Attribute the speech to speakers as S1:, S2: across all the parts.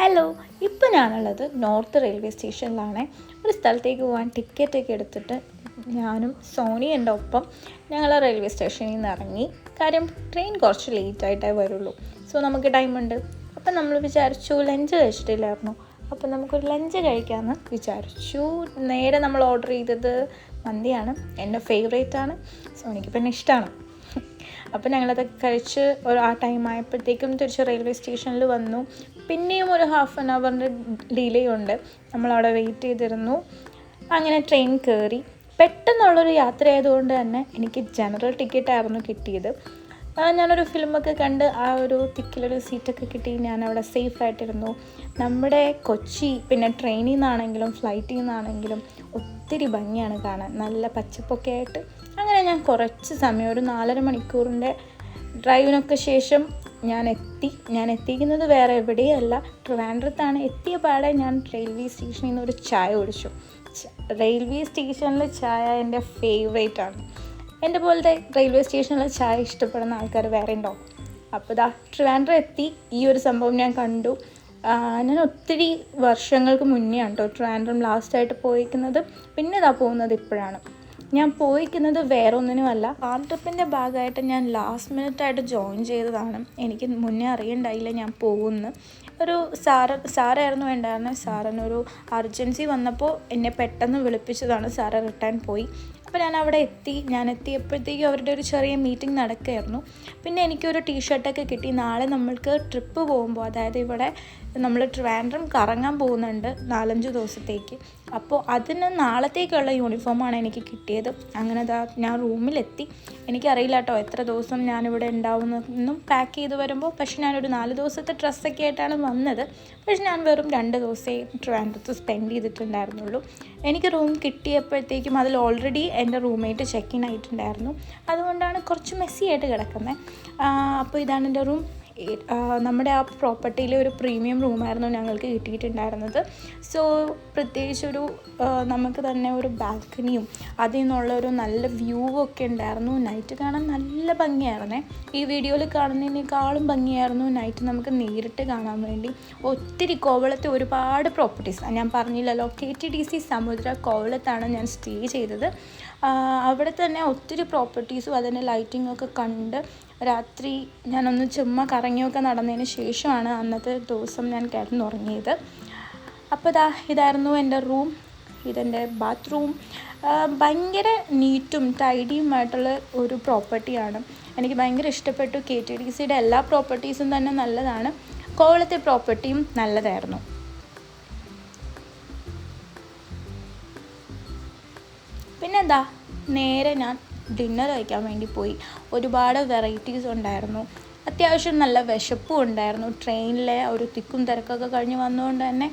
S1: Hello, ഇപ്പോൾ ഞാനുള്ളത് north railway സ്റ്റേഷനിലാണ്. ഒരു സ്ഥലത്തേക്ക് പോകാൻ ടിക്കറ്റൊക്കെ എടുത്തിട്ട് ഞാനും സോണി എൻ്റെ ഒപ്പം ഞങ്ങൾ റെയിൽവേ സ്റ്റേഷനിൽ നിന്ന് ഇറങ്ങി. കാര്യം ട്രെയിൻ കുറച്ച് ലേറ്റായിട്ടേ വരുള്ളൂ. സോ നമുക്ക് ടൈമുണ്ട്. അപ്പം നമ്മൾ വിചാരിച്ചു ലഞ്ച് കഴിച്ചിട്ടില്ലായിരുന്നു, അപ്പം നമുക്കൊരു ലഞ്ച് കഴിക്കാമെന്ന് വിചാരിച്ചു. നേരെ നമ്മൾ ഓർഡർ ചെയ്തത് മന്തിയാണ്. എൻ്റെ ഫേവറേറ്റാണ്, സോണിക്ക് പിന്നെ ഇഷ്ടമാണ്. അപ്പോൾ ഞങ്ങളത് കഴിച്ച് ആ ടൈം ആയപ്പോഴത്തേക്കും തിരിച്ച് റെയിൽവേ സ്റ്റേഷനിൽ വന്നു. പിന്നെയും ഒരു ഹാഫ് ആൻ അവറിൻ്റെ ഡിലേ ഉണ്ട്. നമ്മളവിടെ വെയിറ്റ് ചെയ്തിരുന്നു. അങ്ങനെ ട്രെയിൻ കയറി. പെട്ടെന്നുള്ളൊരു യാത്രയായതുകൊണ്ട് തന്നെ എനിക്ക് ജനറൽ ടിക്കറ്റായിരുന്നു കിട്ടിയത്. ഞാനൊരു ഫിലിമൊക്കെ കണ്ട് ആ ഒരു തിക്കിലൊരു സീറ്റൊക്കെ കിട്ടി. ഞാനവിടെ സേഫായിട്ടിരുന്നു. നമ്മുടെ കൊച്ചി പിന്നെ ട്രെയിനിൽ നിന്നാണെങ്കിലും ഫ്ലൈറ്റിൽ നിന്നാണെങ്കിലും ഒത്തിരി ഭംഗിയാണ് കാണാൻ, നല്ല പച്ചപ്പൊക്കെ ആയിട്ട്. അങ്ങനെ ഞാൻ കുറച്ച് സമയം, ഒരു 4.5 മണിക്കൂറിൻ്റെ ഡ്രൈവിനൊക്കെ ശേഷം ഞാൻ എത്തിക്കുന്നത് വേറെ എവിടെയല്ല, ട്രിവാൻഡ്രത്താണ്. എത്തിയ പാടെ ഞാൻ റെയിൽവേ സ്റ്റേഷനിൽ നിന്ന് ഒരു ചായ കുടിച്ചു. റെയിൽവേ സ്റ്റേഷനിലെ ചായ എൻ്റെ ഫേവറേറ്റാണ്. എൻ്റെ പോലത്തെ റെയിൽവേ സ്റ്റേഷനിലെ ചായ ഇഷ്ടപ്പെടുന്ന ആൾക്കാർ വേറെ ഉണ്ടോ? അപ്പോൾ ട്രിവാൻഡ്രം എത്തി. ഈ ഒരു സംഭവം ഞാൻ കണ്ടു. ഞാൻ ഒത്തിരി വർഷങ്ങൾക്ക് മുന്നേ ആണ് കേട്ടോ ട്രിവാൻഡ്രം ലാസ്റ്റായിട്ട് പോയിരിക്കുന്നത്. പിന്നെ പോകുന്നത് ഇപ്പോഴാണ്. ഞാൻ പോയിരിക്കുന്നത് വേറെ ഒന്നിനുമല്ല, ട്രിപ്പിൻ്റെ ഭാഗമായിട്ട് ഞാൻ ലാസ്റ്റ് മിനിറ്റായിട്ട് ജോയിൻ ചെയ്തതാണ്. എനിക്ക് മുന്നേ അറിയണ്ടായില്ല ഞാൻ പോകുമെന്ന്. ഒരു സാറായിരുന്നു ഉണ്ടായിരുന്നത്. സാറിനൊരു അർജൻസി വന്നപ്പോൾ എന്നെ പെട്ടെന്ന് വിളിപ്പിച്ചതാണ്. സാറ് റിട്ടേൺ പോയി. അപ്പോൾ ഞാൻ അവിടെ എത്തിയപ്പോഴത്തേക്കും അവരുടെ ഒരു ചെറിയ മീറ്റിംഗ് നടക്കുകയായിരുന്നു. പിന്നെ എനിക്കൊരു ടീഷർട്ടൊക്കെ കിട്ടി. നാളെ നമ്മൾക്ക് ട്രിപ്പ് പോകുമ്പോൾ, അതായത് ഇവിടെ നമ്മൾ ട്രിവാൻഡ്രം കറങ്ങാൻ പോകുന്നുണ്ട് 4-5 ദിവസത്തേക്ക്. അപ്പോൾ അതിന് നാളത്തേക്കുള്ള യൂണിഫോമാണ് എനിക്ക് കിട്ടിയത്. അങ്ങനെ ഞാൻ റൂമിലെത്തി. എനിക്കറിയില്ല കേട്ടോ എത്ര ദിവസം ഞാനിവിടെ ഉണ്ടാവുന്നതെന്നും പാക്ക് ചെയ്ത് വരുമ്പോൾ. പക്ഷെ ഞാനൊരു 4 ദിവസത്തെ ഡ്രസ്സൊക്കെ ആയിട്ടാണ് വന്നത്. പക്ഷെ ഞാൻ വെറും 2 ദിവസമേ ട്രിവാൻഡ്രത്ത് സ്പെൻഡ് ചെയ്തിട്ടുണ്ടായിരുന്നുള്ളൂ. എനിക്ക് റൂം കിട്ടിയപ്പോഴത്തേക്കും അതിൽ ഓൾറെഡി എൻ്റെ റൂംമേറ്റ് ചെക്ക് ഇൻ ആയിട്ടുണ്ടായിരുന്നു. അതുകൊണ്ടാണ് കുറച്ച് മെസ്സി ആയിട്ട് കിടക്കുന്നത്. അപ്പോൾ ഇതാണ് എൻ്റെ റൂം. നമ്മുടെ ആ പ്രോപ്പർട്ടിയിലെ ഒരു പ്രീമിയം റൂമായിരുന്നു ഞങ്ങൾക്ക് കിട്ടിയിട്ടുണ്ടായിരുന്നത്. സോ പ്രത്യേകിച്ചൊരു നമുക്ക് തന്നെ ഒരു ബാൽക്കണിയും അതിൽ നിന്നുള്ളൊരു നല്ല വ്യൂ ഒക്കെ ഉണ്ടായിരുന്നു. നൈറ്റ് കാണാൻ നല്ല ഭംഗിയായിരുന്നേ. ഈ വീഡിയോയിൽ കാണുന്നതിനേക്കാളും ഭംഗിയായിരുന്നു നൈറ്റ് നമുക്ക് നേരിട്ട് കാണാൻ വേണ്ടി. ഒത്തിരി കോവളത്തെ ഒരുപാട് പ്രോപ്പർട്ടീസ്, ഞാൻ പറഞ്ഞില്ലല്ലോ, KTDC സമുദ്ര കോവളത്താണ് ഞാൻ സ്റ്റേ ചെയ്തത്. അവിടെ തന്നെ ഒത്തിരി പ്രോപ്പർട്ടീസും അതിൻ്റെ ലൈറ്റിങ്ങൊക്കെ കണ്ട് രാത്രി ഞാനൊന്ന് ചുമ്മാ കറങ്ങിയൊക്കെ നടന്നതിന് ശേഷമാണ് അന്നത്തെ ദിവസം ഞാൻ കിടന്നുറങ്ങിയത്. അപ്പോൾ ഇതായിരുന്നു എൻ്റെ റൂം. ഇതെൻ്റെ ബാത്റൂം. ഭയങ്കര നീറ്റും ടൈഡിയുമായിട്ടുള്ള ഒരു പ്രോപ്പർട്ടിയാണ്. എനിക്ക് ഭയങ്കര ഇഷ്ടപ്പെട്ടു. KTDCയുടെ എല്ലാ പ്രോപ്പർട്ടീസും തന്നെ നല്ലതാണ്. കോവളത്തെ പ്രോപ്പർട്ടിയും നല്ലതായിരുന്നു. പിന്നെ നേരെ ഞാൻ ഡിന്നർ കഴിക്കാൻ വേണ്ടി പോയി. ഒരുപാട് വെറൈറ്റീസ് ഉണ്ടായിരുന്നു. അത്യാവശ്യം നല്ല വിശപ്പും ഉണ്ടായിരുന്നു. ട്രെയിനിലെ ഒരു തിക്കും തിരക്കൊക്കെ കഴിഞ്ഞ് വന്നുകൊണ്ട് തന്നെ.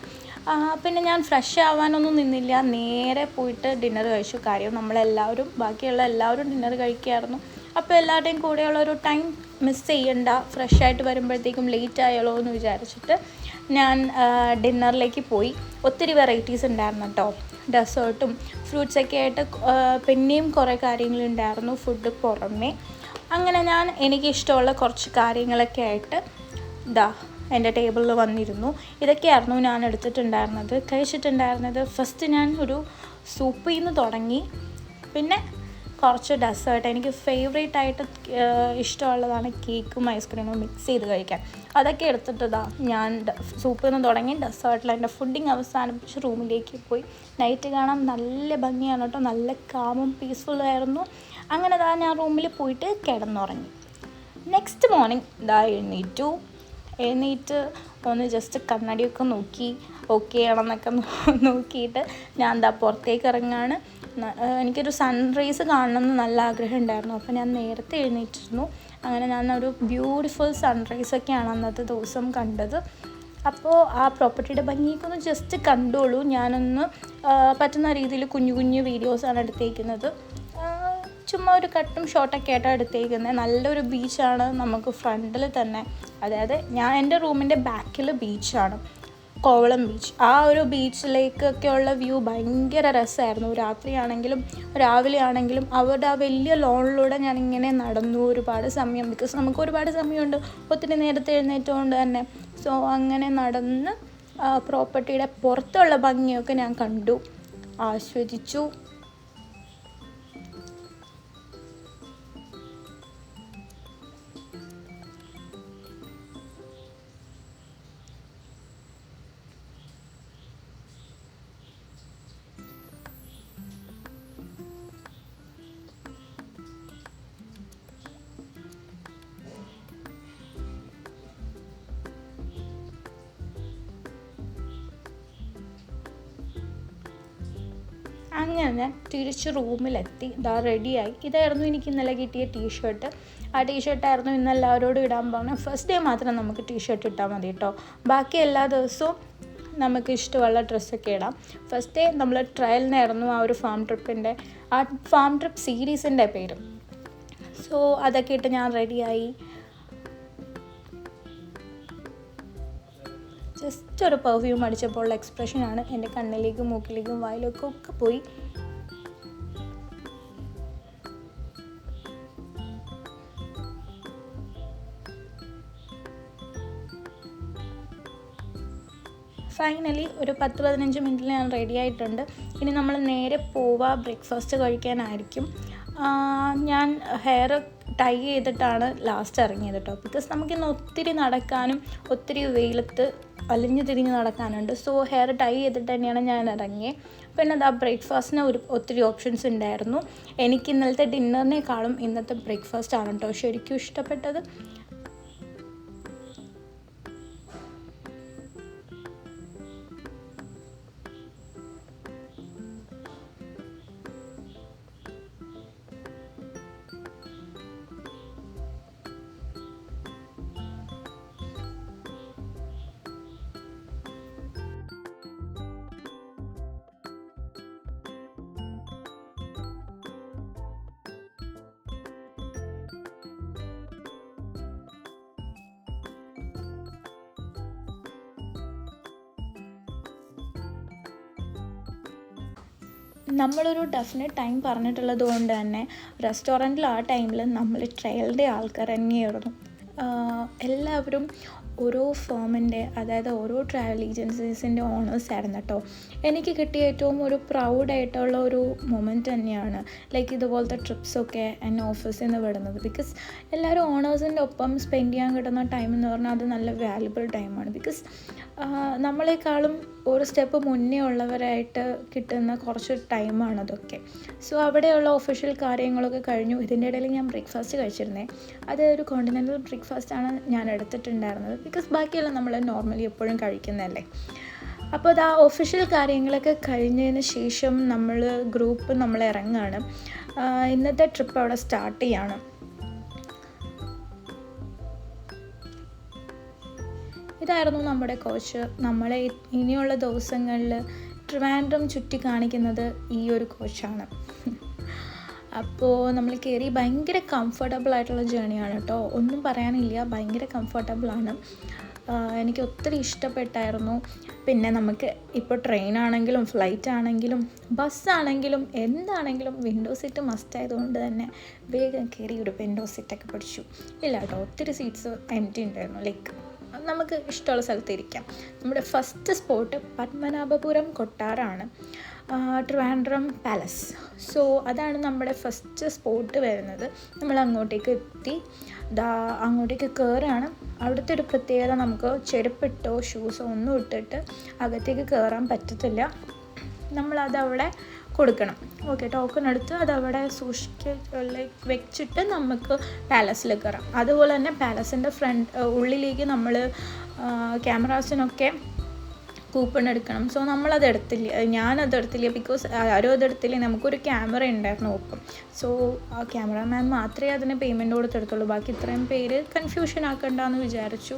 S1: പിന്നെ ഞാൻ ഫ്രഷ് ആവാനൊന്നും നിന്നില്ല, നേരെ പോയിട്ട് ഡിന്നർ കഴിച്ചു. കാര്യം നമ്മളെല്ലാവരും, ബാക്കിയുള്ള എല്ലാവരും ഡിന്നർ കഴിക്കുകയായിരുന്നു. അപ്പോൾ എല്ലാവരുടെയും കൂടെയുള്ളൊരു ടൈം മിസ് ചെയ്യണ്ട, ഫ്രഷായിട്ട് വരുമ്പോഴത്തേക്കും ലേറ്റ് ആയാലോ എന്ന് വിചാരിച്ചിട്ട് ഞാൻ ഡിന്നറിലേക്ക് പോയി. ഒത്തിരി വെറൈറ്റീസ് ഉണ്ടായിരുന്നു കേട്ടോ. ഡെസേർട്ടും ഫ്രൂട്ട്സൊക്കെ ആയിട്ട് പിന്നെയും കുറേ കാര്യങ്ങളുണ്ടായിരുന്നു ഫുഡ് പുറമേ. അങ്ങനെ എനിക്കിഷ്ടമുള്ള കുറച്ച് കാര്യങ്ങളൊക്കെ ആയിട്ട് എൻ്റെ ടേബിളിൽ വന്നിരുന്നു. ഇതൊക്കെയായിരുന്നു ഞാൻ കഴിച്ചിട്ടുണ്ടായിരുന്നത്. ഫസ്റ്റ് ഞാൻ ഒരു സൂപ്പിൽ നിന്ന് തുടങ്ങി. പിന്നെ കുറച്ച് ഡെസേർട്ട്, എനിക്ക് ഫേവറേറ്റ് ആയിട്ട് ഇഷ്ടമുള്ളതാണ് കേക്കും ഐസ്ക്രീമും മിക്സ് ചെയ്ത് കഴിക്കാൻ. അതൊക്കെ എടുത്തിട്ട് ഞാൻ സൂപ്പിൽ നിന്ന് തുടങ്ങി ഡെസേർട്ടിൽ എൻ്റെ ഫുഡിങ് അവസാനിപ്പിച്ച് റൂമിലേക്ക് പോയി. നൈറ്റ് കാണാൻ നല്ല ഭംഗിയാണ് കേട്ടോ, നല്ല കാമും പീസ്ഫുള്ളായിരുന്നു. അങ്ങനെ ഞാൻ റൂമിൽ പോയിട്ട് കിടന്നുറങ്ങി. നെക്സ്റ്റ് മോർണിംഗ് എഴുന്നേറ്റ് ഒന്ന് ജസ്റ്റ് കണ്ണാടിയൊക്കെ നോക്കി ഓക്കെ ആണെന്നൊക്കെ നോക്കിയിട്ട് ഞാൻ പുറത്തേക്ക് ഇറങ്ങാണ്. എനിക്കൊരു സൺറൈസ് കാണണമെന്ന് നല്ല ആഗ്രഹം ഉണ്ടായിരുന്നു. അപ്പോൾ ഞാൻ നേരത്തെ എഴുന്നേറ്റിരുന്നു. അങ്ങനെ ഞാനൊരു ബ്യൂട്ടിഫുൾ സൺറൈസൊക്കെയാണ് അന്നത്തെ ദിവസം കണ്ടത്. അപ്പോൾ ആ പ്രോപ്പർട്ടിയുടെ ഭംഗിയൊക്കെ ഒന്ന് ജസ്റ്റ് കണ്ടോളൂ. ഞാനൊന്ന് പറ്റുന്ന രീതിയിൽ കുഞ്ഞു വീഡിയോസാണ് എടുത്തേക്കുന്നത്. ചുമ്മാ ഒരു കട്ടും ഷോട്ടൊക്കെ ആയിട്ടാണ് എടുത്തേക്കുന്നത്. നല്ലൊരു ബീച്ചാണ് നമുക്ക് ഫ്രണ്ടിൽ തന്നെ, അതായത് എൻ്റെ റൂമിൻ്റെ ബാക്കിൽ ബീച്ചാണ്, കോവളം ബീച്ച്. ആ ഒരു ബീച്ചിലേക്കൊക്കെയുള്ള വ്യൂ ഭയങ്കര രസമായിരുന്നു. രാത്രിയാണെങ്കിലും രാവിലെ ആണെങ്കിലും അവരുടെ ആ വലിയ ലോണിലൂടെ ഞാനിങ്ങനെ നടന്നു ഒരുപാട് സമയം. ബിക്കോസ് നമുക്ക് ഒരുപാട് സമയമുണ്ട്, ഒത്തിരി നേരത്തെ എഴുന്നേറ്റുകൊണ്ട് തന്നെ. സോ അങ്ങനെ നടന്ന് പ്രോപ്പർട്ടിയുടെ പുറത്തുള്ള ഭംഗിയൊക്കെ ഞാൻ കണ്ടു, ആസ്വദിച്ചു. അങ്ങനെ തിരിച്ച് റൂമിലെത്തി, ഇതാ റെഡിയായി. ഇതായിരുന്നു എനിക്ക് ഇന്നലെ കിട്ടിയ ടീഷർട്ട്. ആ ടീഷർട്ടായിരുന്നു ഇന്ന് എല്ലാവരോടും ഇടാൻ പറഞ്ഞത്. ഫസ്റ്റ് ഡേ മാത്രം നമുക്ക് ടീഷർട്ട് ഇട്ടാൽ മതി കേട്ടോ, ബാക്കി എല്ലാ ദിവസവും നമുക്ക് ഇഷ്ടമുള്ള ഡ്രസ്സൊക്കെ ഇടാം. ഫസ്റ്റ് ഡേ നമ്മൾ ട്രയലിനായിരുന്നു ആ ഒരു ഫാം ട്രിപ്പിൻ്റെ, ആ ഫാം ട്രിപ്പ് സീരീസിൻ്റെ പേര്. സോ അതൊക്കെ ഇട്ട് ഞാൻ റെഡിയായി. ജസ്റ്റ് ഒരു പെർഫ്യൂം അടിച്ചപ്പോൾ ഉള്ള എക്സ്പ്രഷനാണ് എൻ്റെ കണ്ണിലേക്കും മൂക്കിലേക്കും വായിലേക്കും ഒക്കെ പോയി. ഫൈനലി ഒരു 10-15 മിനിറ്റിൽ ഞാൻ റെഡി ആയിട്ടുണ്ട്. ഇനി നമ്മൾ നേരെ പോവുക ബ്രേക്ക്ഫാസ്റ്റ് കഴിക്കാനായിരിക്കും. ഞാൻ ഹെയർ ടൈ ചെയ്തിട്ടാണ് ലാസ്റ്റ് ഇറങ്ങിയത് കേട്ടോ, ബിക്കോസ് നമുക്കിന്ന് ഒത്തിരി നടക്കാനും ഒത്തിരി വെയിലത്ത് അലിഞ്ഞു തിരിഞ്ഞ് നടക്കാനുണ്ട്. സോ ഹെയർ ടൈ ചെയ്തിട്ട് തന്നെയാണ് ഞാൻ ഇറങ്ങിയത്. പിന്നെ അതാ ബ്രേക്ക്ഫാസ്റ്റിന് ഒത്തിരി ഓപ്ഷൻസ് ഉണ്ടായിരുന്നു. എനിക്ക് ഇന്നലത്തെ ഡിന്നറിനേക്കാളും ഇന്നത്തെ ബ്രേക്ക്ഫാസ്റ്റ് ആണ് കേട്ടോ ശരിക്കും ഇഷ്ടപ്പെട്ടത്. നമ്മളൊരു ഡെഫിനറ്റ് ടൈം പറഞ്ഞിട്ടുള്ളത് കൊണ്ട് തന്നെ റെസ്റ്റോറൻറ്റിൽ ആ ടൈമിൽ നമ്മൾ ട്രയലിൻ്റെ ആൾക്കാർ തന്നെയായിരുന്നു. എല്ലാവരും ഓരോ ഫേമിൻ്റെ, അതായത് ഓരോ ട്രാവൽ ഏജൻസീസിൻ്റെ ഓണേഴ്സ് ആയിരുന്നു കേട്ടോ. എനിക്ക് കിട്ടിയ ഏറ്റവും ഒരു പ്രൗഡായിട്ടുള്ള ഒരു മൊമെൻറ്റ് തന്നെയാണ് ലൈക്ക് ഇതുപോലത്തെ ട്രിപ്സൊക്കെ എന്നെ ഓഫീസിൽ നിന്ന് വിടുന്നത്. ബിക്കോസ് എല്ലാവരും ഓണേഴ്സിൻ്റെ ഒപ്പം സ്പെൻഡ് ചെയ്യാൻ കിട്ടുന്ന ടൈം എന്ന് പറഞ്ഞാൽ അത് നല്ല വാല്യുബിൾ ടൈമാണ്. ബിക്കോസ് നമ്മളെക്കാളും ഒരു സ്റ്റെപ്പ് മുന്നേ ഉള്ളവരായിട്ട് കിട്ടുന്ന കുറച്ച് ടൈമാണ് അതൊക്കെ. സോ അവിടെയുള്ള ഒഫീഷ്യൽ കാര്യങ്ങളൊക്കെ കഴിഞ്ഞു. ഇതിൻ്റെ ഇടയിൽ ഞാൻ ബ്രേക്ക്ഫാസ്റ്റ് കഴിച്ചിരുന്നേ. അത് ഒരു കോണ്ടിനെൻ്റൽ ബ്രേക്ക്ഫാസ്റ്റാണ് ഞാൻ എടുത്തിട്ടുണ്ടായിരുന്നത്. ബിക്കോസ് ബാക്കിയെല്ലാം നമ്മൾ നോർമലി എപ്പോഴും കഴിക്കുന്നതല്ലേ. അപ്പോൾ അത് ആ ഒഫീഷ്യൽ കാര്യങ്ങളൊക്കെ കഴിഞ്ഞതിന് ശേഷം നമ്മൾ ഇറങ്ങുകയാണ്. ഇന്നത്തെ ട്രിപ്പ് അവിടെ സ്റ്റാർട്ട് ചെയ്യാണ്. ഇതായിരുന്നു നമ്മുടെ കോച്ച്. നമ്മളെ ഇനിയുള്ള ദിവസങ്ങളിൽ ട്രിവാൻഡ്രം ചുറ്റി കാണിക്കുന്നത് ഈ ഒരു കോച്ചാണ്. അപ്പോൾ നമ്മൾ കയറി ഭയങ്കര കംഫർട്ടബിളായിട്ടുള്ള ജേണിയാണ് കേട്ടോ, ഒന്നും പറയാനില്ല, ഭയങ്കര കംഫർട്ടബിളാണ്. എനിക്ക് ഒത്തിരി ഇഷ്ടപ്പെട്ടായിരുന്നു. പിന്നെ നമുക്ക് ഇപ്പോൾ ട്രെയിനാണെങ്കിലും ഫ്ലൈറ്റ് ആണെങ്കിലും ബസ്സാണെങ്കിലും എന്താണെങ്കിലും വിൻഡോ സീറ്റ് മസ്റ്റ് ആയതുകൊണ്ട് തന്നെ വേഗം കയറി ഒരു വിൻഡോ സീറ്റൊക്കെ പിടിച്ചു. ഇല്ല കേട്ടോ, ഒത്തിരി സീറ്റ്സ് എംപ്റ്റി ഉണ്ടായിരുന്നു. ലൈക്ക് നമുക്ക് ഇഷ്ടമുള്ള സ്ഥലത്ത് ഇരിക്കാം. നമ്മുടെ ഫസ്റ്റ് സ്പോട്ട് പത്മനാഭപുരം കൊട്ടാരമാണ്, ട്രിവാൻഡ്രം പാലസ്. സോ അതാണ് നമ്മുടെ ഫസ്റ്റ് സ്പോട്ട് വരുന്നത്. നമ്മൾ അങ്ങോട്ടേക്ക് എത്തി, അങ്ങോട്ടേക്ക് കയറുകയാണ്. അവിടുത്തെ ഒരു പ്രത്യേകത, നമുക്ക് ചെരുപ്പിട്ടോ ഷൂസോ ഒന്നും ഇട്ടിട്ട് അകത്തേക്ക് കയറാൻ പറ്റത്തില്ല. നമ്മളതവിടെ കൊടുക്കണം. ഓക്കെ, ടോക്കൺ എടുത്ത് അതവിടെ വെച്ചിട്ട് നമുക്ക് പാലസിൽ കയറാം. അതുപോലെ തന്നെ പാലസിൻ്റെ ഉള്ളിലേക്ക് നമ്മൾ ക്യാമറാസിനൊക്കെ കൂപ്പൺ എടുക്കണം. സോ നമ്മളത് എടുത്തില്ല, ഞാനത് എടുത്തില്ല. ബിക്കോസ് ആരും അതെടുത്തില്ല. നമുക്കൊരു ക്യാമറ ഉണ്ടായിരുന്നു ഒപ്പം. സോ ആ ക്യാമറാമാൻ മാത്രമേ അതിന് പേയ്മെൻറ്റ് കൊടുത്തെടുത്തുള്ളൂ. ബാക്കി ഇത്രയും പേര് കൺഫ്യൂഷൻ ആക്കണ്ടെന്ന് വിചാരിച്ചു.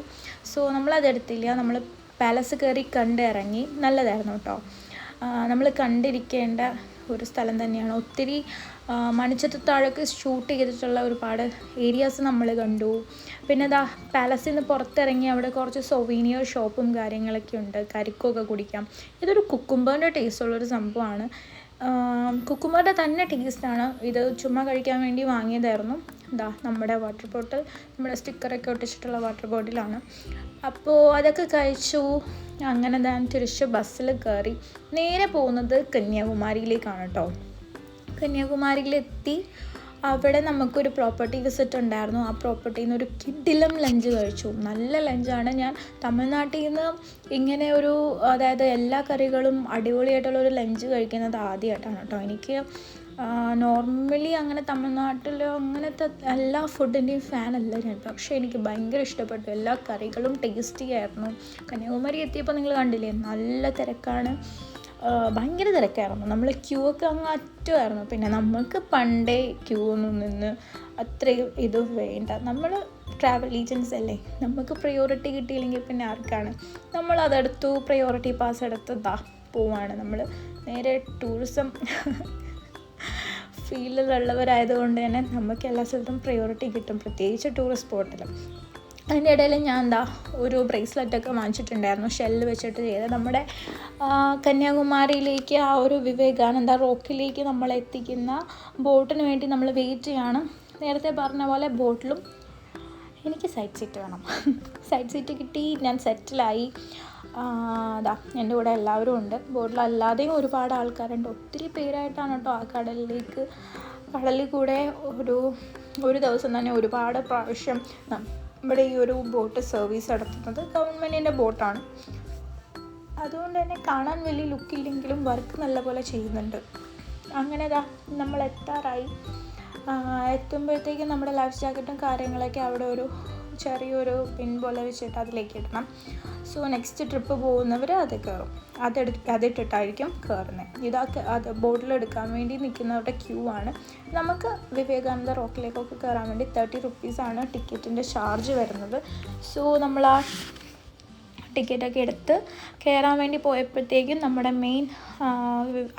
S1: സോ നമ്മളതെടുത്തില്ല. നമ്മൾ പാലസ് കയറി കണ്ടിറങ്ങി. നല്ലതായിരുന്നു കേട്ടോ, നമ്മൾ കണ്ടിരിക്കേണ്ട ഒരു സ്ഥലം തന്നെയാണ്. ഒത്തിരി മണിച്ചിത്രത്താഴൊക്കെ ഷൂട്ട് ചെയ്തിട്ടുള്ള ഒരുപാട് ഏരിയാസ് നമ്മൾ കണ്ടു. പിന്നെ പാലസിൽ നിന്ന് പുറത്തിറങ്ങി അവിടെ കുറച്ച് സൊവീനിയർ ഷോപ്പും കാര്യങ്ങളൊക്കെ ഉണ്ട്, കരിക്കൊക്കെ കുടിക്കാം. ഇതൊരു കുക്കുംബറിൻ്റെ ടേസ്റ്റുള്ളൊരു സംഭവമാണ്. കുക്കുംബറിൻ്റെ തന്നെ ടേസ്റ്റാണ്. ഇത് ചുമ്മാ കഴിക്കാൻ വേണ്ടി വാങ്ങിയതായിരുന്നു. ഇതാ നമ്മുടെ വാട്ടർ ബോട്ടിൽ, നമ്മുടെ സ്റ്റിക്കറൊക്കെ ഒട്ടിച്ചിട്ടുള്ള വാട്ടർ ബോട്ടിലാണ്. അപ്പോൾ അതൊക്കെ കഴിച്ചു. അങ്ങനെ ഞാൻ തിരിച്ച് ബസ്സിൽ കയറി നേരെ പോകുന്നത് കന്യാകുമാരിയിലേക്കാണ് കേട്ടോ. കന്യാകുമാരിയിലെത്തി അവിടെ നമുക്കൊരു പ്രോപ്പർട്ടി വിസിറ്റ് ഉണ്ടായിരുന്നു. ആ പ്രോപ്പർട്ടിയിൽ നിന്ന് ഒരു കിടിലം ലഞ്ച് കഴിച്ചു. നല്ല ലഞ്ചാണ്. ഞാൻ തമിഴ്നാട്ടിൽ നിന്ന് ഇങ്ങനെ ഒരു, അതായത് എല്ലാ കറികളും അടിപൊളിയായിട്ടുള്ളൊരു ലഞ്ച് കഴിക്കുന്നത് ആദ്യമായിട്ടാണ് കേട്ടോ. എനിക്ക് നോർമലി അങ്ങനെ തമിഴ്നാട്ടിൽ അങ്ങനത്തെ എല്ലാ ഫുഡിൻ്റെയും ഫാനല്ല ഞാൻ, പക്ഷേ എനിക്ക് ഭയങ്കര ഇഷ്ടപ്പെട്ടു. എല്ലാ കറികളും ടേസ്റ്റി ആയിരുന്നു. കന്യാകുമാരി എത്തിയപ്പോൾ നിങ്ങൾ കണ്ടില്ലേ, നല്ല തിരക്കാണ്, ഭയങ്കര തിരക്കായിരുന്നു. നമ്മൾ ക്യൂ ഒക്കെ അങ്ങ് അറ്റമായിരുന്നു. പിന്നെ നമുക്ക് പണ്ടേ ക്യൂ ഒന്നും നിന്ന് അത്രയും ഇത് വേണ്ട. നമ്മൾ ട്രാവൽ ഏജൻസ് അല്ലേ, നമുക്ക് പ്രയോറിറ്റി കിട്ടിയില്ലെങ്കിൽ പിന്നെ ആർക്കാണ്. നമ്മളതെടുത്തു, പ്രയോറിറ്റി പാസ് എടുത്ത് പോവാണ്. നമ്മൾ നേരെ ടൂറിസം ഫീൽഡിലുള്ളവരായതുകൊണ്ട് തന്നെ നമുക്ക് എല്ലാ സ്ഥലത്തും പ്രയോറിറ്റി കിട്ടും, പ്രത്യേകിച്ച് ടൂറിസ്റ്റ് സ്പോട്ടിൽ. അതിൻ്റെ ഇടയിൽ ഞാൻ ഒരു ബ്രേസ്ലെറ്റൊക്കെ വാങ്ങിച്ചിട്ടുണ്ടായിരുന്നു, ഷെല്ല് വെച്ചിട്ട് ചെയ്ത്. നമ്മുടെ കന്യാകുമാരിയിലേക്ക് ആ ഒരു വിവേകാനന്ദ റോക്കിലേക്ക് നമ്മളെത്തിക്കുന്ന ബോട്ടിന് വേണ്ടി നമ്മൾ വെയിറ്റ് ചെയ്യണം. നേരത്തെ പറഞ്ഞ പോലെ ബോട്ടിലും എനിക്ക് സൈഡ് സീറ്റ് വേണം. സൈഡ് സീറ്റ് കിട്ടി, ഞാൻ സെറ്റിലായി. എൻ്റെ കൂടെ എല്ലാവരും ഉണ്ട്. ബോട്ടിലല്ലാതെയും ഒരുപാട് ആൾക്കാരുണ്ട്. ഒത്തിരി പേരായിട്ടാണ് കേട്ടോ ആ കടലിൽ കൂടെ ഒരു ദിവസം തന്നെ ഒരുപാട് പ്രാവശ്യം നമ്മുടെ ഈ ഒരു ബോട്ട് സർവീസ് നടത്തുന്നത് ഗവൺമെൻറ്റിൻ്റെ ബോട്ടാണ്. അതുകൊണ്ട് തന്നെ കാണാൻ വലിയ ലുക്കില്ലെങ്കിലും വർക്ക് നല്ലപോലെ ചെയ്യുന്നുണ്ട്. അങ്ങനെ നമ്മൾ എത്താറായി. എത്തുമ്പോഴത്തേക്കും നമ്മുടെ ലൈഫ് ജാക്കറ്റും കാര്യങ്ങളൊക്കെ അവിടെ ഒരു ചെറിയൊരു പിൻ പോലെ വെച്ചിട്ട് അതിലേക്ക് ഇടണം. സോ നെക്സ്റ്റ് ട്രിപ്പ് പോകുന്നവർ അത് കയറും, അതിട്ടിട്ടായിരിക്കും കയറുന്നത്. അത് ബോട്ടിലെടുക്കാൻ വേണ്ടി നിൽക്കുന്നവരുടെ ക്യൂ ആണ്. നമുക്ക് വിവേകാനന്ദ റോക്കിലേക്കൊക്കെ കയറാൻ വേണ്ടി 30 റുപ്പീസാണ് ടിക്കറ്റിൻ്റെ ചാർജ് വരുന്നത്. സോ നമ്മൾ ആ ടിക്കറ്റൊക്കെ എടുത്ത് കയറാൻ വേണ്ടി പോയപ്പോഴത്തേക്കും നമ്മുടെ മെയിൻ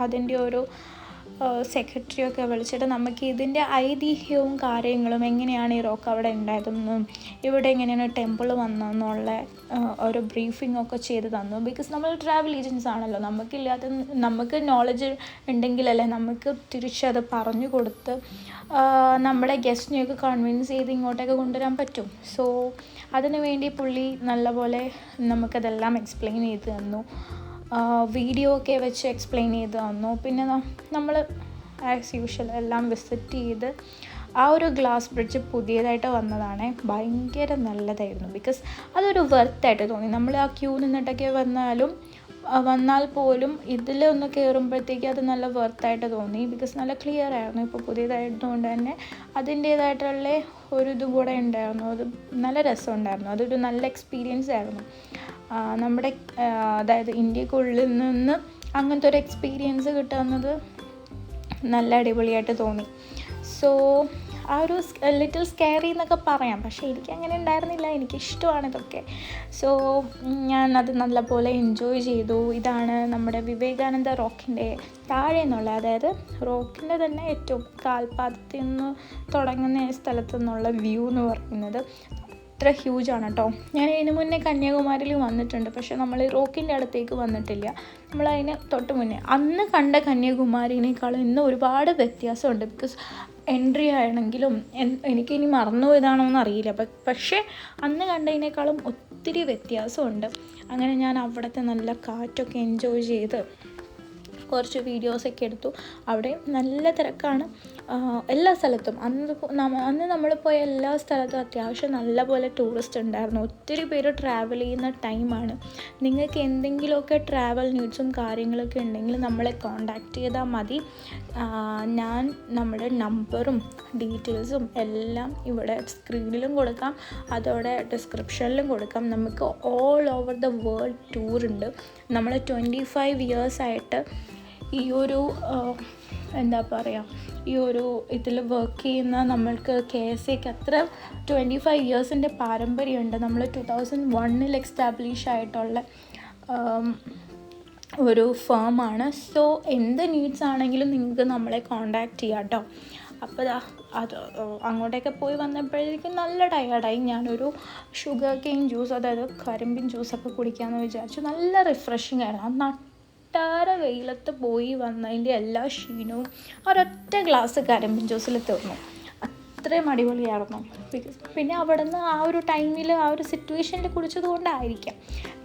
S1: അതിൻ്റെ ഒരു സെക്രട്ടറിയൊക്കെ വിളിച്ചിട്ട് നമുക്ക് ഇതിൻ്റെ ഐതിഹ്യവും കാര്യങ്ങളും, എങ്ങനെയാണ് ഈ റോക്ക് അവിടെ ഉണ്ടായതെന്നും ഇവിടെ എങ്ങനെയാണ് ടെമ്പിൾ വന്നതെന്നുള്ള ഒരു ബ്രീഫിംഗ് ഒക്കെ ചെയ്ത് തന്നു. ബിക്കോസ് നമ്മൾ ട്രാവൽ ഏജൻസ് ആണല്ലോ, നമുക്ക് നോളജ് ഉണ്ടെങ്കിലല്ലേ നമുക്ക് തിരിച്ചത് പറഞ്ഞു കൊടുത്ത് നമ്മുടെ ഗസ്റ്റിനെയൊക്കെ കൺവിൻസ് ചെയ്ത് ഇങ്ങോട്ടേക്ക് കൊണ്ടുവരാൻ പറ്റും. സോ അതിനു വേണ്ടി പുള്ളി നല്ലപോലെ നമുക്കതെല്ലാം എക്സ്പ്ലെയിൻ ചെയ്ത് തന്നു, വീഡിയോ ഒക്കെ വെച്ച് എക്സ്പ്ലെയിൻ ചെയ്ത് തന്നു. പിന്നെ നമ്മൾ ആസ് യൂഷ്വൽ എല്ലാം വിസിറ്റ് ചെയ്ത് ആ ഒരു ഗ്ലാസ് ബ്രിഡ്ജ് പുതിയതായിട്ട് വന്നതാണ്, ഭയങ്കര നല്ലതായിരുന്നു. ബിക്കോസ് അതൊരു വെർത്തായിട്ട് തോന്നി. നമ്മൾ ആ ക്യൂ നിന്നിട്ടൊക്കെ വന്നാൽ പോലും ഇതിലൊന്ന് കയറുമ്പോഴത്തേക്ക് അത് നല്ല വെർത്തായിട്ട് തോന്നി. ബിക്കോസ് നല്ല ക്ലിയർ ആയിരുന്നു. ഇപ്പോൾ പുതിയതായതുകൊണ്ട് തന്നെ അതിൻ്റേതായിട്ടുള്ള ഒരു ഇതും കൂടെ ഉണ്ടായിരുന്നു. അത് നല്ല രസമുണ്ടായിരുന്നു. അതൊരു നല്ല എക്സ്പീരിയൻസ് ആയിരുന്നു. നമ്മുടെ അതായത് ഇന്ത്യക്കുള്ളിൽ നിന്ന് അങ്ങനത്തെ ഒരു എക്സ്പീരിയൻസ് കിട്ടുന്നത് നല്ല അടിപൊളിയായിട്ട് തോന്നി. സോ ആ ഒരു ലിറ്റിൽ സ്കെയറി എന്നൊക്കെ പറയാം, പക്ഷേ എനിക്കങ്ങനെ ഉണ്ടായിരുന്നില്ല. എനിക്കിഷ്ടമാണ് ഇതൊക്കെ. സോ ഞാൻ അത് നല്ലപോലെ എൻജോയ് ചെയ്തു. ഇതാണ് നമ്മുടെ വിവേകാനന്ദ റോക്കിൻ്റെ താഴെ നിന്നുള്ള, അതായത് റോക്കിൻ്റെ തന്നെ ഏറ്റവും കാൽപാദത്തിൽ നിന്ന് തുടങ്ങുന്ന സ്ഥലത്തു നിന്നുള്ള വ്യൂ എന്ന് പറയുന്നത് അത്ര ഹ്യൂജാണ് കേട്ടോ. ഞാൻ ഇതിന് മുന്നേ കന്യാകുമാരിയിൽ വന്നിട്ടുണ്ട്, പക്ഷേ നമ്മൾ ഈ റോക്കിൻ്റെ അടുത്തേക്ക് വന്നിട്ടില്ല. നമ്മളതിന് തൊട്ട് മുന്നേ അന്ന് കണ്ട കന്യാകുമാരിനേക്കാളും ഇന്ന് ഒരുപാട് വ്യത്യാസമുണ്ട്. ബിക്കോസ് എൻട്രി ആണെങ്കിലും എനിക്കിനി മറന്നുപോയതാണോ എന്നറിയില്ല, പക്ഷേ അന്ന് കണ്ടതിനേക്കാളും ഒത്തിരി വ്യത്യാസമുണ്ട്. അങ്ങനെ ഞാൻ അവിടുത്തെ നല്ല കാറ്റൊക്കെ എൻജോയ് ചെയ്ത് കുറച്ച് വീഡിയോസൊക്കെ എടുത്തു. അവിടെ നല്ല തിരക്കാണ് എല്ലാ സ്ഥലത്തും. അന്ന് നമ്മൾ പോയ എല്ലാ സ്ഥലത്തും അത്യാവശ്യം നല്ലപോലെ ടൂറിസ്റ്റ് ഉണ്ടായിരുന്നു. ഒത്തിരി പേര് ട്രാവൽ ചെയ്യുന്ന ടൈമാണ്. നിങ്ങൾക്ക് എന്തെങ്കിലുമൊക്കെ ട്രാവൽ നീഡ്സും കാര്യങ്ങളൊക്കെ ഉണ്ടെങ്കിൽ നമ്മളെ കോണ്ടാക്ട് ചെയ്താൽ മതി. ഞാൻ നമ്മുടെ നമ്പറും ഡീറ്റെയിൽസും എല്ലാം ഇവിടെ സ്ക്രീനിലും കൊടുക്കാം, അതോടെ ഡിസ്ക്രിപ്ഷനിലും കൊടുക്കാം. നമുക്ക് ഓൾ ഓവർ ദ വേൾഡ് ടൂറുണ്ട്. നമ്മൾ 25 ഇയേഴ്സായിട്ട് ഈ ഒരു എന്താ പറയുക, ഈ ഒരു ഇതിൽ വർക്ക് ചെയ്യുന്ന നമ്മൾക്ക് KSAക്ക് അത്ര 25 ഇയേഴ്സിൻ്റെ പാരമ്പര്യമുണ്ട്. നമ്മൾ 2001 എക്സ്റ്റാബ്ലിഷ് ആയിട്ടുള്ള ഒരു ഫേമാണ്. സോ എന്ത് നീഡ്സ് ആണെങ്കിലും നിങ്ങൾക്ക് നമ്മളെ കോണ്ടാക്ട് ചെയ്യാം കേട്ടോ. അപ്പോൾ അത് അങ്ങോട്ടേക്ക് പോയി വന്നപ്പോഴേക്കും നല്ല ടയേർഡായി. ഞാനൊരു ഷുഗർ കെയിൻ ജ്യൂസ്, അതായത് കരിമ്പിൻ ജ്യൂസൊക്കെ കുടിക്കാമെന്ന് വിചാരിച്ചു. നല്ല റിഫ്രഷിങ് ആയിരുന്നു. നട്ടാര വെയിലത്ത് പോയി വന്നതിൻ്റെ എല്ലാ ക്ഷീണവും ഒരൊറ്റ ഗ്ലാസ് കരിമ്പിൻ ജ്യൂസിൽ തീർന്നു. അത്രയും അടിപൊളിയായിരുന്നു. പിന്നെ അവിടെ നിന്ന് ആ ഒരു ടൈമിൽ ആ ഒരു സിറ്റുവേഷനിൽ കുടിച്ചത് കൊണ്ടായിരിക്കാം.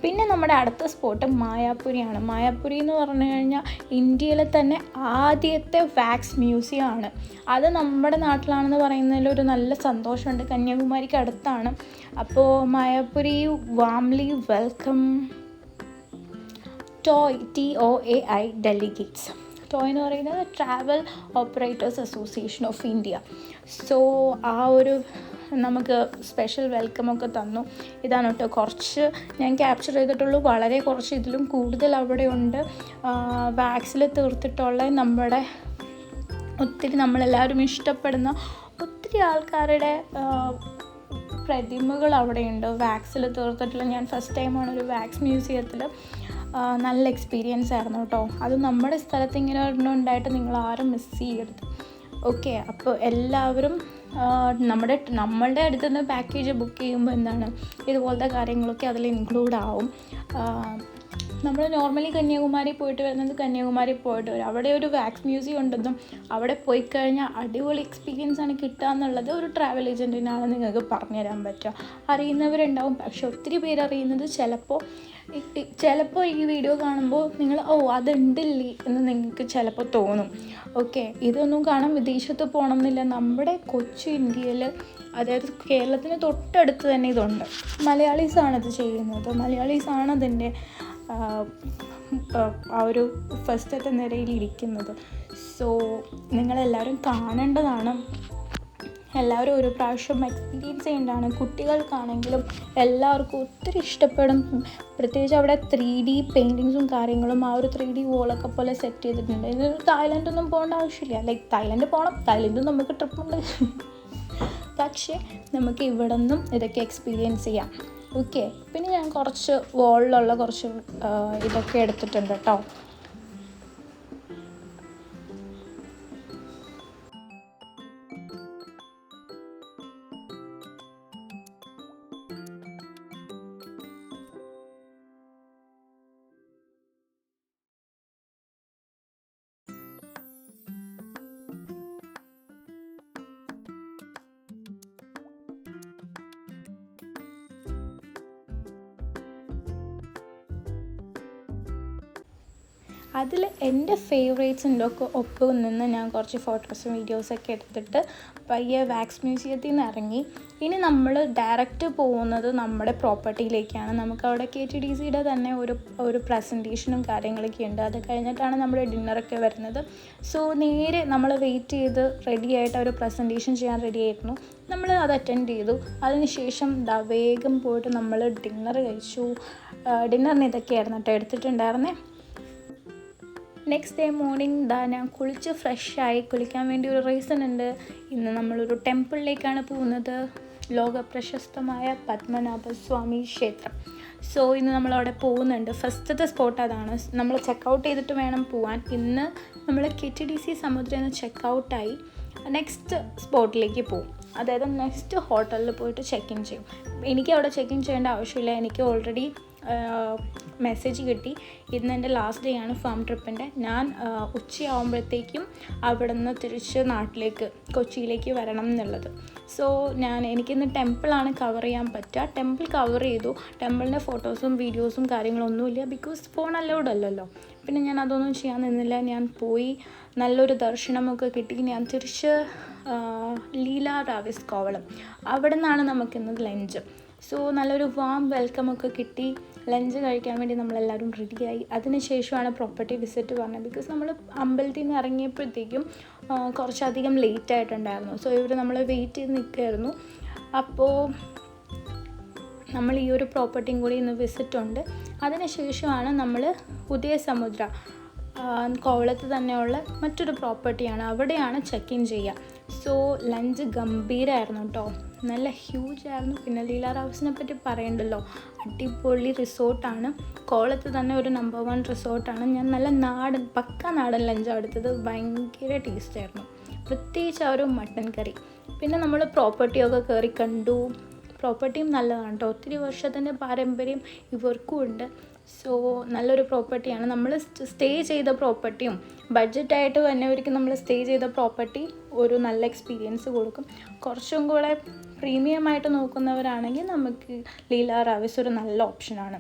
S1: പിന്നെ നമ്മുടെ അടുത്ത സ്പോട്ട് മായാപ്പുരിയാണ്. മായാപ്പുരി എന്ന് പറഞ്ഞു കഴിഞ്ഞാൽ ഇന്ത്യയിലെ തന്നെ ആദ്യത്തെ വാക്സ് മ്യൂസിയം ആണ്. അത് നമ്മുടെ നാട്ടിലാണെന്ന് പറയുന്നതിൽ ഒരു നല്ല സന്തോഷമുണ്ട്. കന്യാകുമാരിക്ക് അടുത്താണ്. അപ്പോൾ Mayapuri warmly welcome TOAI delegates. TOAI എന്ന് പറയുന്നത് travel operators association of India. So ആ ഒരു നമുക്ക് സ്പെഷ്യൽ വെൽക്കമൊക്കെ തന്നു. ഇതാണ് കേട്ടോ കുറച്ച് ഞാൻ ക്യാപ്ചർ ചെയ്തിട്ടുള്ളൂ. വളരെ കുറച്ച്, ഇതിലും കൂടുതൽ അവിടെ ഉണ്ട്. വാക്സിൽ തീർത്തിട്ടുള്ള നമ്മുടെ ഒത്തിരി നമ്മളെല്ലാവരും ഇഷ്ടപ്പെടുന്ന ഒത്തിരി ആൾക്കാരുടെ പ്രതിമകൾ അവിടെയുണ്ട് വാക്സിൽ തീർത്തിട്ടുള്ള. ഞാൻ ഫസ്റ്റ് ടൈമാണ് ഒരു വാക്സ് മ്യൂസിയത്തിൽ. നല്ല എക്സ്പീരിയൻസ് ആയിരുന്നു കേട്ടോ. അത് നമ്മുടെ സ്ഥലത്ത് ഇങ്ങനെ ഒരെണ്ണം ഉണ്ടായിട്ട് നിങ്ങളാരും മിസ് ചെയ്യരുത്. ഓക്കെ, അപ്പോൾ എല്ലാവരും നമ്മളുടെ അടുത്ത് നിന്ന് പാക്കേജ് ബുക്ക് ചെയ്യുമ്പോൾ എന്താണ് ഇതുപോലത്തെ കാര്യങ്ങളൊക്കെ അതിൽ ഇൻക്ലൂഡ് ആവും. നമ്മൾ നോർമലി കന്യാകുമാരി പോയിട്ട് വരുന്നത് കന്യാകുമാരി പോയിട്ട് വരും. അവിടെ ഒരു വാക്സ് മ്യൂസിയം ഉണ്ടെന്നും അവിടെ പോയി കഴിഞ്ഞാൽ അടിപൊളി എക്സ്പീരിയൻസ് ആണ് കിട്ടുക എന്നുള്ളത് ഒരു ട്രാവൽ ഏജൻറ്റിനാണ് നിങ്ങൾക്ക് പറഞ്ഞുതരാൻ പറ്റുക. അറിയുന്നവരുണ്ടാവും, പക്ഷെ ഒത്തിരി പേര് അറിയുന്നത് ചിലപ്പോൾ ഈ വീഡിയോ കാണുമ്പോൾ നിങ്ങൾ അതുണ്ടല്ലേ എന്ന് നിങ്ങൾക്ക് ചിലപ്പോൾ തോന്നും. ഓക്കെ, ഇതൊന്നും കാണാൻ വിദേശത്ത് പോകണം എന്നില്ല. നമ്മുടെ കൊച്ചു ഇന്ത്യയിൽ, അതായത് കേരളത്തിന് തൊട്ടടുത്ത് തന്നെ ഇതുണ്ട്. മലയാളീസാണ് ഇത് ചെയ്യുന്നത്. മലയാളീസാണ് അതിൻ്റെ ആ ഒരു ഫസ്റ്റത്തെ നിരയിലിരിക്കുന്നത്. സോ നിങ്ങളെല്ലാവരും കാണേണ്ടതാണ്. എല്ലാവരും ഒരു പ്രാവശ്യം എക്സ്പീരിയൻസ് ചെയ്യേണ്ടതാണ്. കുട്ടികൾക്കാണെങ്കിലും എല്ലാവർക്കും ഒത്തിരി ഇഷ്ടപ്പെടും. പ്രത്യേകിച്ച് അവിടെ 3D പെയിൻറ്റിങ്സും കാര്യങ്ങളും ആ ഒരു 3D വോളൊക്കെ പോലെ സെറ്റ് ചെയ്തിട്ടുണ്ട്. ഇത് തായ്ലൻഡൊന്നും പോകേണ്ട ആവശ്യമില്ല. ലൈക്ക് തായ്ലൻഡ് പോകണം, തായ്ലൻഡും നമുക്ക് ട്രിപ്പുണ്ട്. പക്ഷേ നമുക്ക് ഇവിടെ നിന്നും ഇതൊക്കെ എക്സ്പീരിയൻസ് ചെയ്യാം. ഓക്കെ, പിന്നെ ഞാൻ കുറച്ച് വോളിലുള്ള കുറച്ച് ഇതൊക്കെ എടുത്തിട്ടുണ്ട് കേട്ടോ. അതിൽ എൻ്റെ ഫേവറേറ്റ്സിൻ്റെ ഒപ്പം നിന്ന് ഞാൻ കുറച്ച് ഫോട്ടോസും വീഡിയോസൊക്കെ എടുത്തിട്ട് പയ്യെ വാക്സ് മ്യൂസിയത്തിൽ നിന്ന് ഇറങ്ങി. ഇനി നമ്മൾ ഡയറക്റ്റ് പോകുന്നത് നമ്മുടെ പ്രോപ്പർട്ടിയിലേക്കാണ്. നമുക്കവിടെ KTDCയുടെ തന്നെ ഒരു പ്രസൻറ്റേഷനും കാര്യങ്ങളൊക്കെ ഉണ്ട്. അത് കഴിഞ്ഞിട്ടാണ് നമ്മുടെ ഡിന്നറൊക്കെ വരുന്നത്. സോ നേരെ നമ്മൾ വെയിറ്റ് ചെയ്ത് റെഡിയായിട്ട് ഒരു പ്രസൻറ്റേഷൻ ചെയ്യാൻ റെഡിയായിരുന്നു. നമ്മൾ അത് അറ്റൻഡ് ചെയ്തു. അതിനുശേഷം വേഗം പോയിട്ട് നമ്മൾ ഡിന്നർ കഴിച്ചു. ഡിന്നറിന് ഇതൊക്കെയായിരുന്നു കേട്ടോ എടുത്തിട്ടുണ്ടായിരുന്നേ. നെക്സ്റ്റ് ഡേ മോർണിംഗ് ഞാൻ കുളിച്ച് ഫ്രഷായി. കുളിക്കാൻ വേണ്ടി ഒരു റീസൺ ഉണ്ട്. ഇന്ന് നമ്മളൊരു ടെമ്പിളിലേക്കാണ് പോകുന്നത്, ലോക പ്രശസ്തമായ പത്മനാഭസ്വാമി ക്ഷേത്രം. സോ ഇന്ന് നമ്മളവിടെ പോകുന്നുണ്ട്. ഫസ്റ്റത്തെ സ്പോട്ട് അതാണ്. നമ്മൾ ചെക്കൗട്ട് ചെയ്തിട്ട് വേണം പോകാൻ. ഇന്ന് നമ്മൾ KTDC സമുദ്രം നിന്ന് ചെക്കൗട്ടായി നെക്സ്റ്റ് സ്പോട്ടിലേക്ക് പോകും. അതായത് നെക്സ്റ്റ് ഹോട്ടലിൽ പോയിട്ട് ചെക്ക് ഇൻ ചെയ്യും. എനിക്ക് അവിടെ ചെക്ക് ഇൻ ചെയ്യേണ്ട ആവശ്യമില്ല. എനിക്ക് ഓൾറെഡി മെസ്സേജ് കിട്ടി ഇന്ന് എൻ്റെ ലാസ്റ്റ് ഡേ ആണ് ഫാം ട്രിപ്പിൻ്റെ. ഞാൻ ഉച്ചയാകുമ്പോഴത്തേക്കും അവിടെ നിന്ന് തിരിച്ച് നാട്ടിലേക്ക് കൊച്ചിയിലേക്ക് വരണം എന്നുള്ളത്. സോ എനിക്കിന്ന് ടെമ്പിളാണ് കവർ ചെയ്യാൻ പറ്റുക. ടെമ്പിൾ കവർ ചെയ്തു. ടെമ്പിളിൻ്റെ ഫോട്ടോസും വീഡിയോസും കാര്യങ്ങളൊന്നുമില്ല, ബിക്കോസ് ഫോൺ അലൗഡ് അല്ലല്ലോ. പിന്നെ ഞാൻ അതൊന്നും ചെയ്യാൻ നിന്നില്ല. ഞാൻ പോയി നല്ലൊരു ദർശനമൊക്കെ കിട്ടി. ഞാൻ തിരിച്ച് ലീലാ റാവിസ് കോവളം, അവിടെ നിന്നാണ് നമുക്കിന്ന് ലഞ്ച്. സോ നല്ലൊരു വാം വെൽക്കമൊക്കെ കിട്ടി. ലഞ്ച് കഴിക്കാൻ വേണ്ടി നമ്മളെല്ലാവരും റെഡിയായി. അതിനുശേഷമാണ് പ്രോപ്പർട്ടി വിസിറ്റ് പറഞ്ഞത്. ബിക്കോസ് നമ്മൾ അമ്പലത്തിൽ നിന്ന് ഇറങ്ങിയപ്പോഴത്തേക്കും കുറച്ചധികം ലേറ്റ് ആയിട്ടുണ്ടായിരുന്നു. സോ ഇവർ നമ്മൾ വെയിറ്റ് ചെയ്ത് നിൽക്കുമായിരുന്നു. അപ്പോൾ നമ്മൾ ഈ ഒരു പ്രോപ്പർട്ടിയും കൂടി ഇന്ന് വിസിറ്റ് ഉണ്ട്. അതിനുശേഷമാണ് നമ്മൾ ഉദയസമുദ്ര കോവളത്ത് തന്നെയുള്ള മറ്റൊരു പ്രോപ്പർട്ടിയാണ്, അവിടെയാണ് ചെക്ക് ഇൻ ചെയ്യുക. സോ ലഞ്ച് ഗംഭീരമായിരുന്നു കേട്ടോ, നല്ല ഹ്യൂജ് ആയിരുന്നു. പിന്നെ ലീലാ റാവ്സിനെ പറ്റി പറയണ്ടല്ലോ, അടിപൊളി റിസോർട്ടാണ്. കോവളത്ത് തന്നെ ഒരു നമ്പർ 1 റിസോർട്ടാണ്. ഞാൻ നല്ല പക്ക നാടൻ ലഞ്ചാണ് എടുത്തത്. ഭയങ്കര ടേസ്റ്റായിരുന്നു, പ്രത്യേകിച്ച് ആ ഒരു മട്ടൻ കറി. പിന്നെ നമ്മൾ പ്രോപ്പർട്ടിയൊക്കെ കയറി കണ്ടു. പ്രോപ്പർട്ടിയും നല്ലതാണ് കേട്ടോ, ഒത്തിരി വർഷത്തിൻ്റെ പാരമ്പര്യം ഇവർക്കും ഉണ്ട്. സോ നല്ലൊരു പ്രോപ്പർട്ടിയാണ്. നമ്മൾ സ്റ്റേ ചെയ്ത പ്രോപ്പർട്ടിയും ബഡ്ജറ്റായിട്ട് വന്നവർക്ക് നമ്മൾ സ്റ്റേ ചെയ്ത പ്രോപ്പർട്ടി ഒരു നല്ല എക്സ്പീരിയൻസ് കൊടുക്കും. കുറച്ചും കൂടെ പ്രീമിയമായിട്ട് നോക്കുന്നവരാണെങ്കിൽ നമുക്ക് ലീല റാവിസ് ഒരു നല്ല ഓപ്ഷനാണ്.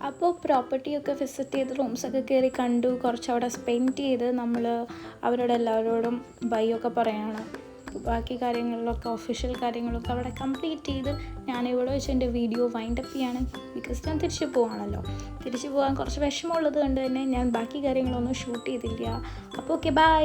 S1: അപ്പോൾ പ്രോപ്പർട്ടിയൊക്കെ വിസിറ്റ് ചെയ്ത് റൂംസൊക്കെ കയറി കണ്ടു, കുറച്ച് അവിടെ സ്പെൻഡ് ചെയ്ത് നമ്മൾ അവരോട് എല്ലാവരോടും ബൈ ഒക്കെ പറയാണ്. ബാക്കി കാര്യങ്ങളിലൊക്കെ ഒഫീഷ്യൽ കാര്യങ്ങളൊക്കെ അവിടെ കംപ്ലീറ്റ് ചെയ്ത് ഞാനിവിടെ വെച്ച് എൻ്റെ വീഡിയോ വൈൻഡപ്പ് ചെയ്യാണ്. ബിക്കോസ് ഞാൻ തിരിച്ചു പോവാണല്ലോ. തിരിച്ചു പോകാൻ കുറച്ച് വിഷമമുള്ളത് കൊണ്ട് തന്നെ ഞാൻ ബാക്കി കാര്യങ്ങളൊന്നും ഷൂട്ട് ചെയ്തില്ല. അപ്പോൾ ഓക്കെ, ബൈ.